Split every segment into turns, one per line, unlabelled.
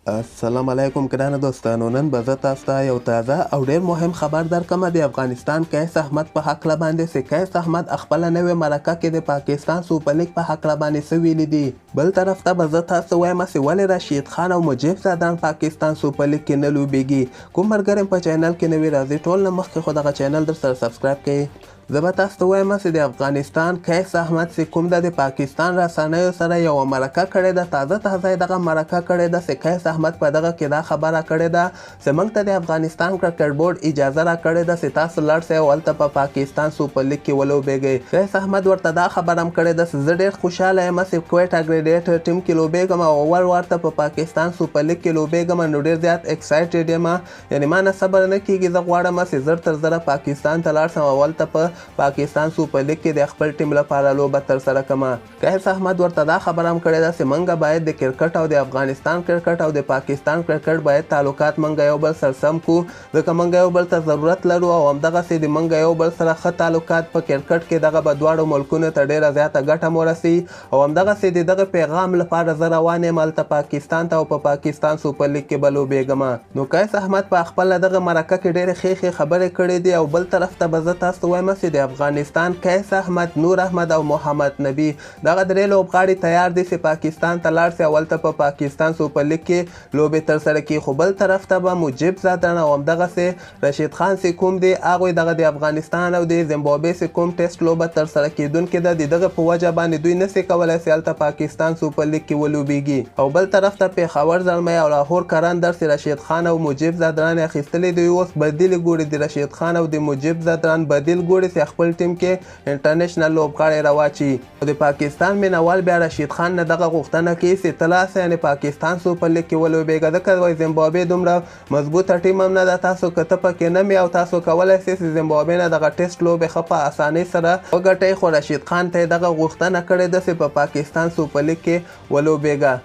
السلام علیکم ګرانو دوستانو، نن به زه تاسو ته یو تازه او ډیر مهم خبر درکړم. د افغانستان قیس احمد په هکله باندې چې قیس احمد خپله نوې مرکه کې د پاکستان سوپر لیګ په هکله باندې څه ویلي دي. بل طرف ته به زه تاسو وایم چې ولې رشید خان او مجیب زادران پاکستان سوپر لیګ کې نه لوبیږي. کوم ملګری په چینل کې نوی راځي ټول نه مخکې خو دغه چینل در سره سبسکرایب کړئ. زه به تاسو ته وایم چې د افغانستان قیس احمد چې کوم د پاکستان رسنیو سره یوه مرکه کړې ده، تازه دغه مرکه کړې ده چې قیس احمد په دغه کې دا خبره کړې ده چې موږ ته د افغانستان کرکټ بورډ اجازه راکړې ده چې تاسو لاړ شئ او هلته په پاکستان سوپر لیګ کې ولوبېږئ. قیس احمد ورته دا خبره هم کړې ده چې زه ډېر خوشحاله یم چې کویټا ګریډیټ ټیم کې لوبېږم او اول ورته په پاکستان سوپر لیګ کې لوبېږم، نو ډېر زیات ایکسایټډ یم. یعنې ما نه صبر نه کېږي، زه غواړم چې زر تر زره پاکستان ته لاړ شم او هلته په پاکستان سوپر لیګ کې د خپل ټیم لپاره لوبه ترسره کړم. قیس احمد ورته دا خبره هم کړې ده چې موږ باید د کرکټ او د افغانستان کرکټ او د پاکستان کرکټ باید تعلقات موږ یو بل سره سم کړو، ځکه موږ یو بل ته ضرورت لرو او همدغسې د موږ یو بل سره ښه تعلقات په کرکټ کې دغه به دواړو ملکونو ته ډېره زیاته ګټه مورسي او همدغسې د دغه پیغام لپاره زه روان یم هلته پاکستان ته او په پاکستان سوپر لیګ کې به لوبېږم. نو قیس احمد په خپله دغه مرکه کې ډېرې ښې خبرې کړې دي او بل طرف ته به زه تاسو ته وایم چې د افغانستان قیس احمد، نور احمد او محمد نبی دغه درې لوبغاړي تیار دي چې پاکستان ته لاړ شي او هلته په پاکستان سوپر لیګ کې لوبې ترسره کړي. خو بل طرف ته به مجیب زادران او همدغسې رشید خان چې کوم دي هغوی دغه د افغانستان او د زیمبابوې چې کوم ټیسټ لوبه ترسره کیدونکې ده د دغه په وجه باندې دوی نشي کولی چې هلته پاکستان سوپر لیګ کې ولوبېږي. او بل طرف ته پېښور زلمی او لاهور کرندر چې رشید خان او مجیب زادران اخیستلي دوی اوس بدیل ګوري، د رشید خان او د مجیب زادران بدیل ګوري چې خپل ټیم کې انټرنیشنل لوبغاړی راواچي. د پاکستان مینوال بیا رشید خان نه دغه غوښتنه کوي چې ته لاړ یعنې پاکستان سوپر لیګ کې ولوبېږه، ځکه وایي زیمبابوې دومره مضبوطه ټیم هم نه ده، تاسو که ته پکې نه مې او تاسو کولی شئ چې زیمبابوې نه دغه ټیسټ لوبې ښه په اسانۍ سره وګټئ. خو رشید خان ته یې دغه غوښتنه کړې ده چې په پاکستان سوپر لیګ کې ولوبېږه.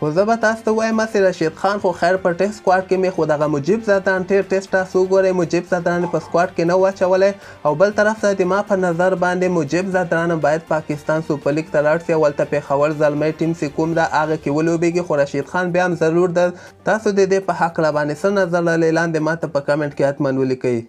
خو زه به تاسو ته وایم چې رشید خان خو خیر په ټیسټ سکواډ کې مې خو دغه مجیب زادران ټیر ټیسټ تاسو وګورئ، مجیب زادران په سکواډ کې نه واچولی او بل طرف ته د ما په نظر باندې مجیب زادران باید پاکستان سوپر لیګ ته لاړ شي او هلته پېښور زلمی ټیم چې کوم ده هغه کې ولوبېږي. خو رشید خان بیا هم ضرور ده. تاسو د دې په هکله باندې څه نظر لرئ لاندې ما ته په کمنټ کې حتما ولیکئ.